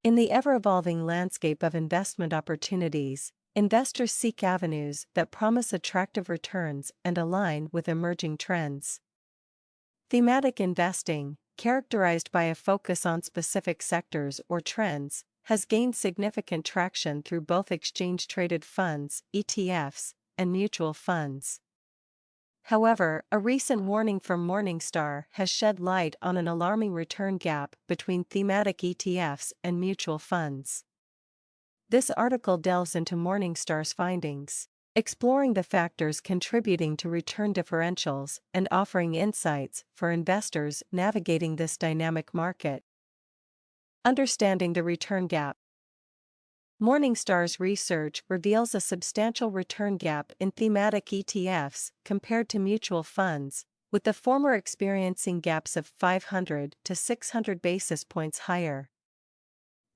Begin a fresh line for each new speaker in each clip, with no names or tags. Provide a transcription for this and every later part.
In the ever-evolving landscape of investment opportunities, investors seek avenues that promise attractive returns and align with emerging trends. Thematic investing, characterized by a focus on specific sectors or trends, has gained significant traction through both exchange-traded funds, ETFs, and mutual funds. However, a recent warning from Morningstar has shed light on an alarming return gap between thematic ETFs and mutual funds. This article delves into Morningstar's findings, exploring the factors contributing to return differentials and offering insights for investors navigating this dynamic market. Understanding the return gap. Morningstar's research reveals a substantial return gap in thematic ETFs compared to mutual funds, with the former experiencing gaps of 500 to 600 basis points higher.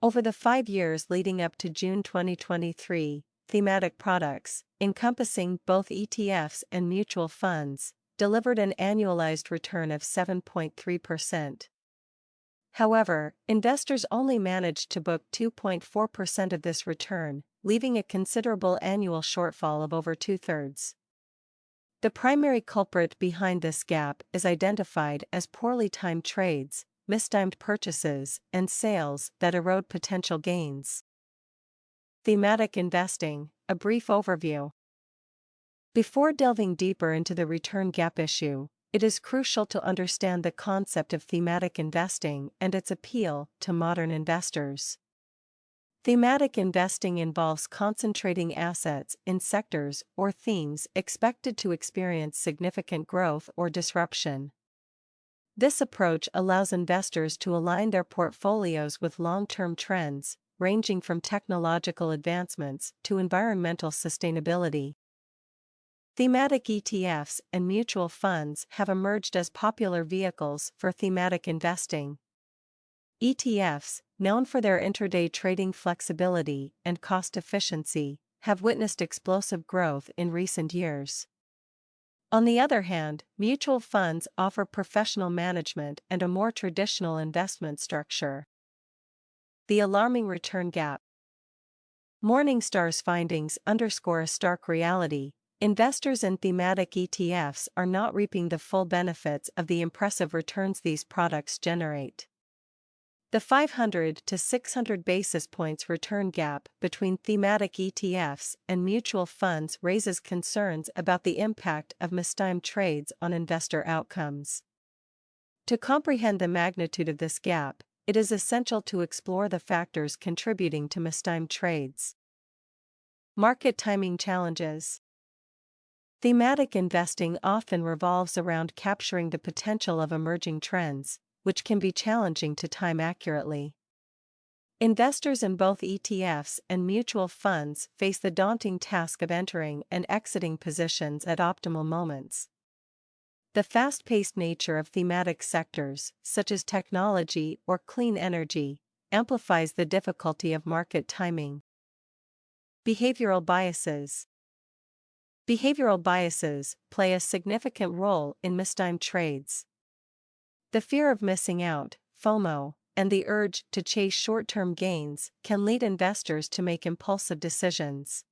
Over the 5 years leading up to June 2023, thematic products, encompassing both ETFs and mutual funds, delivered an annualized return of 7.3%. However, investors only managed to book 2.4% of this return, leaving a considerable annual shortfall of over two-thirds. The primary culprit behind this gap is identified as poorly timed trades, mistimed purchases, and sales that erode potential gains. Thematic investing, a brief overview. Before delving deeper into the return gap issue, it is crucial to understand the concept of thematic investing and its appeal to modern investors. Thematic investing involves concentrating assets in sectors or themes expected to experience significant growth or disruption. This approach allows investors to align their portfolios with long-term trends, ranging from technological advancements to environmental sustainability. Thematic ETFs and mutual funds have emerged as popular vehicles for thematic investing. ETFs, known for their intraday trading flexibility and cost efficiency, have witnessed explosive growth in recent years. On the other hand, mutual funds offer professional management and a more traditional investment structure. The alarming return gap. Morningstar's findings underscore a stark reality. Investors in thematic ETFs are not reaping the full benefits of the impressive returns these products generate. The 500 to 600 basis points return gap between thematic ETFs and mutual funds raises concerns about the impact of mistimed trades on investor outcomes. To comprehend the magnitude of this gap, it is essential to explore the factors contributing to mistimed trades. Market timing challenges. Thematic investing often revolves around capturing the potential of emerging trends, which can be challenging to time accurately. Investors in both ETFs and mutual funds face the daunting task of entering and exiting positions at optimal moments. The fast-paced nature of thematic sectors, such as technology or clean energy, amplifies the difficulty of market timing. Behavioral biases. Behavioral biases play a significant role in mistimed trades. The fear of missing out, FOMO, and the urge to chase short-term gains can lead investors to make impulsive decisions.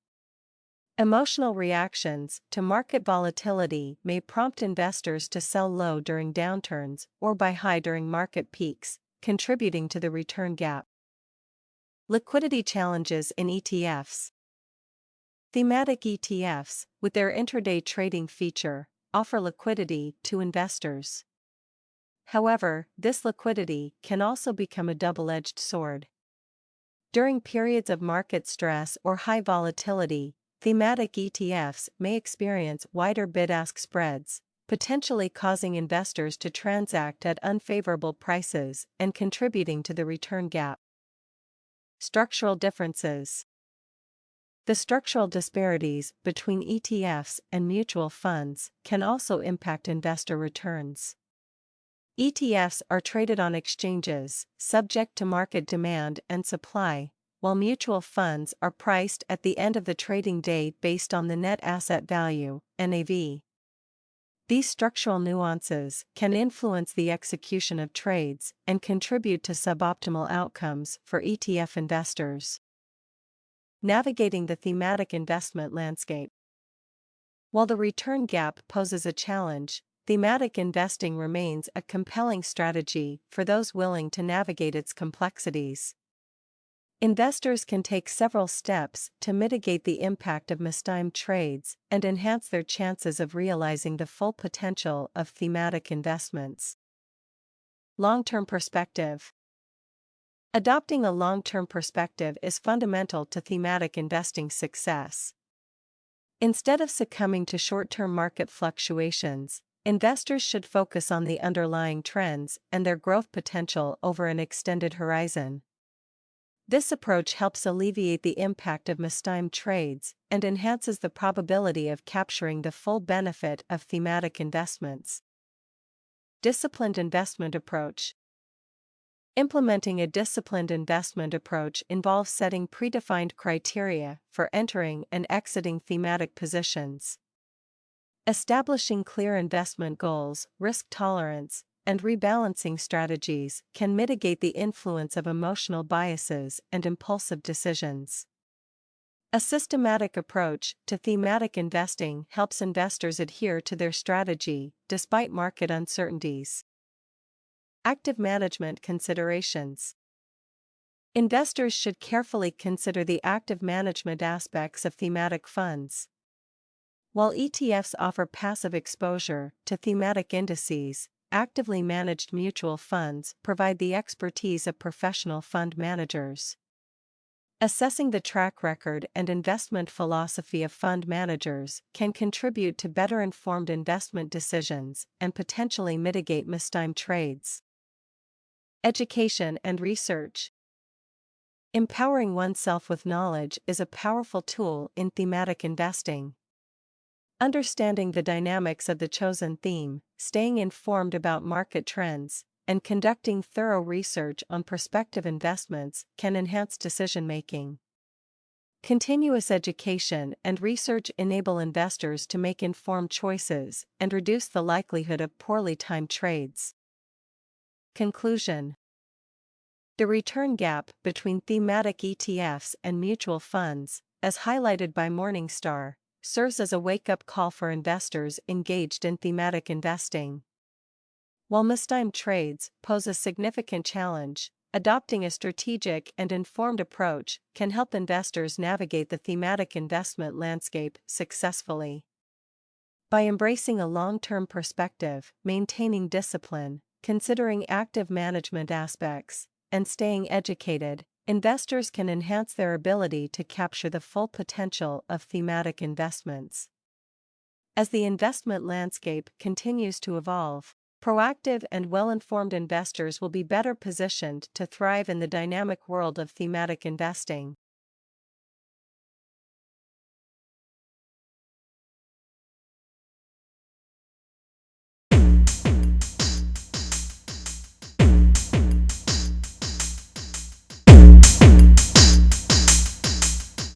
Emotional reactions to market volatility may prompt investors to sell low during downturns or buy high during market peaks, contributing to the return gap. Liquidity challenges in ETFs. Thematic ETFs, with their intraday trading feature, offer liquidity to investors. However, this liquidity can also become a double-edged sword. During periods of market stress or high volatility, thematic ETFs may experience wider bid-ask spreads, potentially causing investors to transact at unfavorable prices and contributing to the return gap. Structural differences. The structural disparities between ETFs and mutual funds can also impact investor returns. ETFs are traded on exchanges, subject to market demand and supply, while mutual funds are priced at the end of the trading day based on the net asset value, NAV. These structural nuances can influence the execution of trades and contribute to suboptimal outcomes for ETF investors. Navigating the thematic investment landscape. While the return gap poses a challenge, thematic investing remains a compelling strategy for those willing to navigate its complexities. Investors can take several steps to mitigate the impact of mistimed trades and enhance their chances of realizing the full potential of thematic investments. Long-term perspective. Adopting a long-term perspective is fundamental to thematic investing success. Instead of succumbing to short-term market fluctuations, investors should focus on the underlying trends and their growth potential over an extended horizon. This approach helps alleviate the impact of mistimed trades and enhances the probability of capturing the full benefit of thematic investments. Disciplined investment approach. Implementing a disciplined investment approach involves setting predefined criteria for entering and exiting thematic positions. Establishing clear investment goals, risk tolerance, and rebalancing strategies can mitigate the influence of emotional biases and impulsive decisions. A systematic approach to thematic investing helps investors adhere to their strategy despite market uncertainties. Active management considerations. Investors should carefully consider the active management aspects of thematic funds. While ETFs offer passive exposure to thematic indices, actively managed mutual funds provide the expertise of professional fund managers. Assessing the track record and investment philosophy of fund managers can contribute to better informed investment decisions and potentially mitigate mistimed trades. Education and research. Empowering oneself with knowledge is a powerful tool in thematic investing. Understanding the dynamics of the chosen theme, staying informed about market trends, and conducting thorough research on prospective investments can enhance decision-making. Continuous education and research enable investors to make informed choices and reduce the likelihood of poorly timed trades. Conclusion. The return gap between thematic ETFs and mutual funds, as highlighted by Morningstar, serves as a wake-up call for investors engaged in thematic investing. While mistimed trades pose a significant challenge, adopting a strategic and informed approach can help investors navigate the thematic investment landscape successfully. By embracing a long-term perspective, maintaining discipline, considering active management aspects, and staying educated, investors can enhance their ability to capture the full potential of thematic investments. As the investment landscape continues to evolve, proactive and well-informed investors will be better positioned to thrive in the dynamic world of thematic investing.